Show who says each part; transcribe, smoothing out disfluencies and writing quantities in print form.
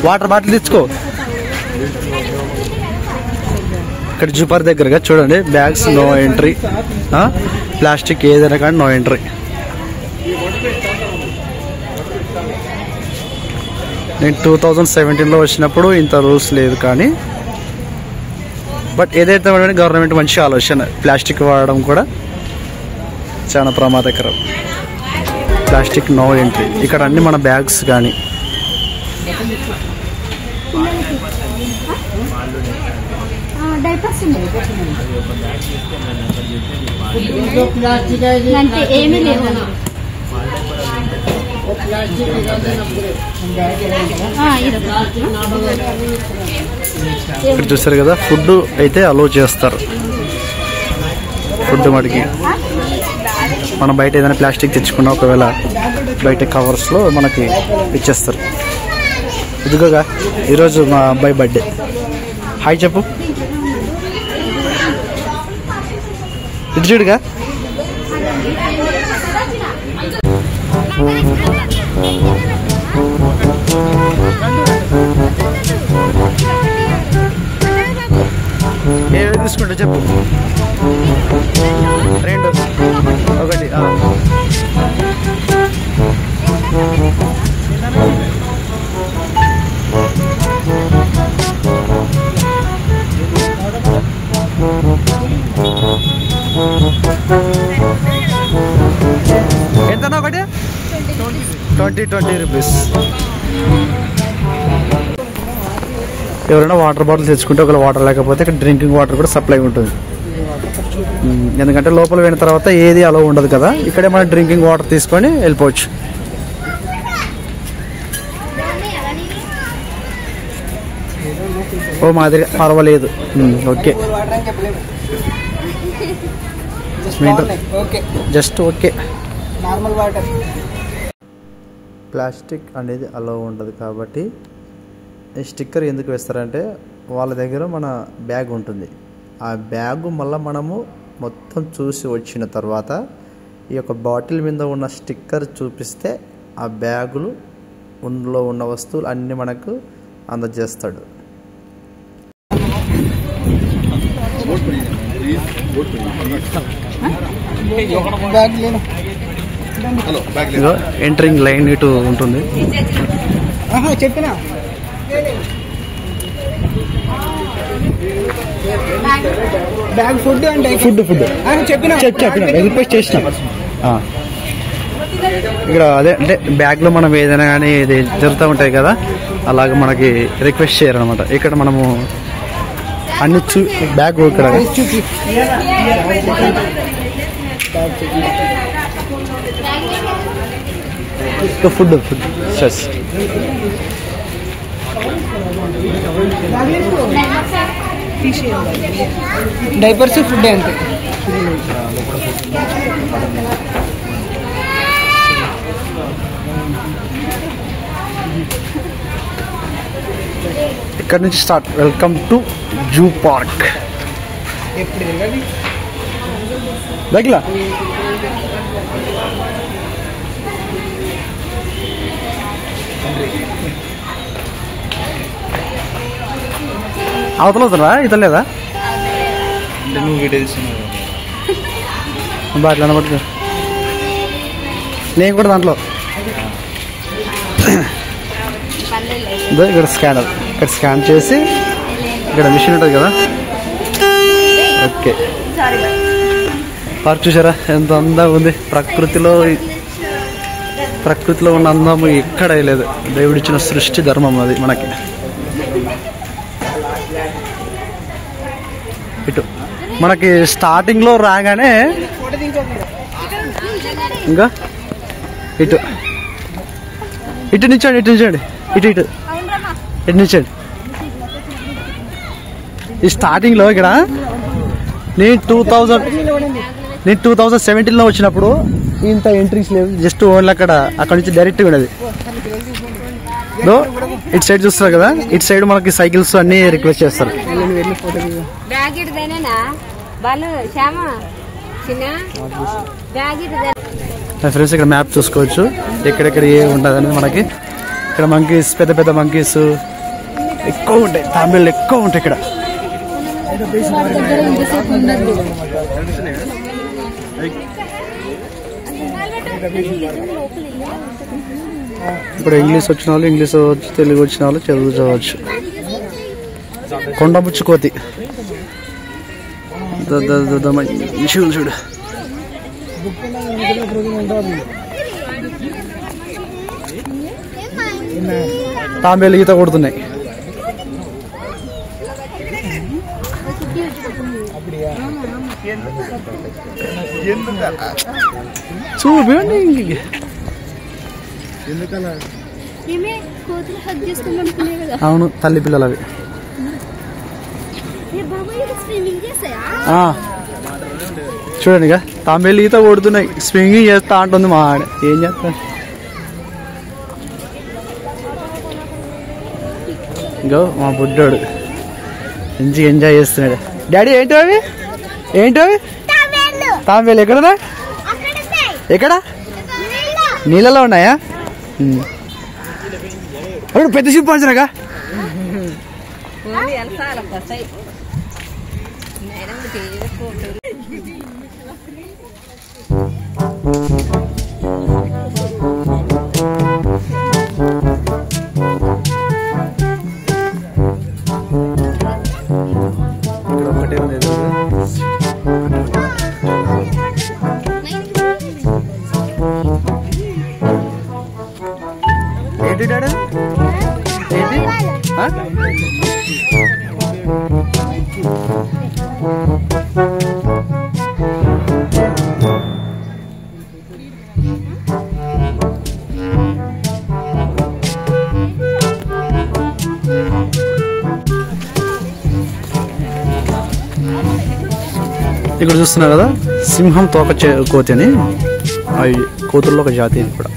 Speaker 1: Water bottle తెచ్చుకో. ఇక్కడ జూపర్ దగ్గరగా చూడండి, బ్యాగ్స్ నో ఎంట్రీ, ప్లాస్టిక్ ఏదైనా కానీ నో ఎంట్రీ. నేను 2017లో వచ్చినప్పుడు ఇంత రూల్స్ లేదు, కానీ బట్ ఏదైతే గవర్నమెంట్ మంచి ఆలోచన. ప్లాస్టిక్ వాడడం కూడా చాలా ప్రమాదకరం. Plastic no entry. ఇక్కడ అన్ని మన బ్యాగ్స్ కానీ ఇక్కడ చూస్తారు కదా, ఫుడ్ అయితే అలో చేస్తారు. ఫుడ్ మటుకి మనం బయట ఏదైనా ప్లాస్టిక్ తెచ్చుకున్నా ఒకవేళ బయట కవర్స్లో మనకి ఇచ్చేస్తారు. ఇదిగోగా ఈరోజు మా అబ్బాయి బర్త్డే. హాయ్ చెప్పు. ఇది చూడుగా. ఏమి తీసుకుంటా చెప్పు. 2 ఒకటి. ఎంతనా ఒకటి? 20 రూపీస్. ఎవరైనా వాటర్ బాటిల్ తెచ్చుకుంటే ఒకవేళ వాటర్ లేకపోతే ఇక్కడ డ్రింకింగ్ వాటర్ కూడా సప్లై ఉంటుంది. ఎందుకంటే లోపల పోయిన తర్వాత ఏది అలో ఉండదు కదా, ఇక్కడే మనం డ్రింకింగ్ వాటర్ తీసుకొని వెళ్ళిపోవచ్చు. ఓ మాదిరి పర్వాలేదు. Okay, just okay. ప్లాస్టిక్ అనేది అలో ఉండదు కాబట్టి ఈ స్టిక్కర్ ఎందుకు వేస్తారంటే వాళ్ళ దగ్గర మన బ్యాగ్ ఉంటుంది. ఆ బ్యాగ్ మళ్ళీ మనము మొత్తం చూసి వచ్చిన తర్వాత ఈ యొక్క బాటిల్ మీద ఉన్న స్టిక్కర్ చూపిస్తే ఆ బ్యాగులు అందులో ఉన్న వస్తువులు అన్నీ మనకు అందజేస్తాడు. ఎంట్రింగ్ లైన్ ఇటు ఉంటుంది.
Speaker 2: చెప్పినా బ్యాగ్ ఫుడ్ అంటే
Speaker 1: ఫుడ్
Speaker 2: చెప్పినా
Speaker 1: రిక్వెస్ట్ చేసిన. ఇక్కడ అదే అంటే బ్యాగ్లో మనం ఏదైనా కానీ ఇది జరుగుతూ ఉంటాయి కదా, అలాగే మనకి రిక్వెస్ట్ చేయరనమాట. ఇక్కడ మనము అన్ని బ్యాగ్ ఇక్కడ ఫుడ్ స్ట్రెస్
Speaker 2: డైపర్స్ ఫుడ్ అంతే.
Speaker 1: ఇక్కడ నుంచి start. Welcome to zoo park. దగ్గర అవతల అవుతారా ఇతర లేదా అట్లా అనబట్టు. నేను కూడా దాంట్లో ఇక్కడ స్కానర్, ఇక్కడ స్కాన్ చేసి ఇక్కడ మిషన్ ఉంటుంది కదా. ఓకే, పార్క్ చూసారా ఎంత అందంగా ఉంది. ప్రకృతిలో ఉన్న అందము ఎక్కడ లేదు. దేవుడిచ్చిన సృష్టి ధర్మం అది మనకి. ఇటు మనకి స్టార్టింగ్ లో రాగానే ఇంకా ఇటు నిల్చోండి, ఇటు నిల్చోండి. ఈ స్టార్టింగ్ లో ఇక్కడ నేను 2017లో వచ్చినప్పుడు ఇంత ఎంట్రీస్ లేవు. జస్ట్ ఓన్లీ అక్కడ నుంచి డైరెక్ట్ ఉన్నది. ఇటు సైడ్ చూస్తారు కదా, ఇటు సైడ్ మనకి సైకిల్స్ అన్ని రిక్వెస్ట్ చేస్తారు. ఫ్రెండ్స్ ఇక్కడ మ్యాప్ చూసుకోవచ్చు ఎక్కడెక్కడ ఏ ఉంటుంది అనేది మనకి. ఇక్కడ మంకీస్, పెద్ద మంకీస్, ఎక్కువ ఉంటాయి, తాంబేళ్ళు ఎక్కువ ఉంటాయి ఇక్కడ. ఇప్పుడు ఇంగ్లీష్ వచ్చిన వాళ్ళు ఇంగ్లీష్ వచ్చు, తెలుగు వచ్చిన వాళ్ళు తెలుగు చదవచ్చు. కొండపుచ్చుకోతి మంచిగా చూడు. తాంబేలు ఈత కొడుతున్నాయి. చూడండి అవును, తల్లి పిల్లలు అవి. చూడండి ఇక తాంబేలు ఈత కొడుతున్నాయి, స్విమ్మింగ్ చేస్తా అంటుంది మా ఆడ. ఏం చేస్తా ఇంకో మా బుడ్డోడు మంచిగా ఎంజాయ్ చేస్తున్నాడు. డాడీ ఏంటో అవి, ఏంటో అవి తాంబేలు? ఎక్కడనా, ఎక్కడ? నీళ్ళలో ఉన్నాయా? అప్పుడు పెద్ద షిప్ పంచరాగా. ఇక్కడ ఒకటే ఉంది. ఏంటి డాడీ, ఏంటి? ఇక్కడ చూస్తున్నారు కదా, సింహం తోక కోతి అని, అవి కోతుల్లో ఒక జాతి ఇది కూడా.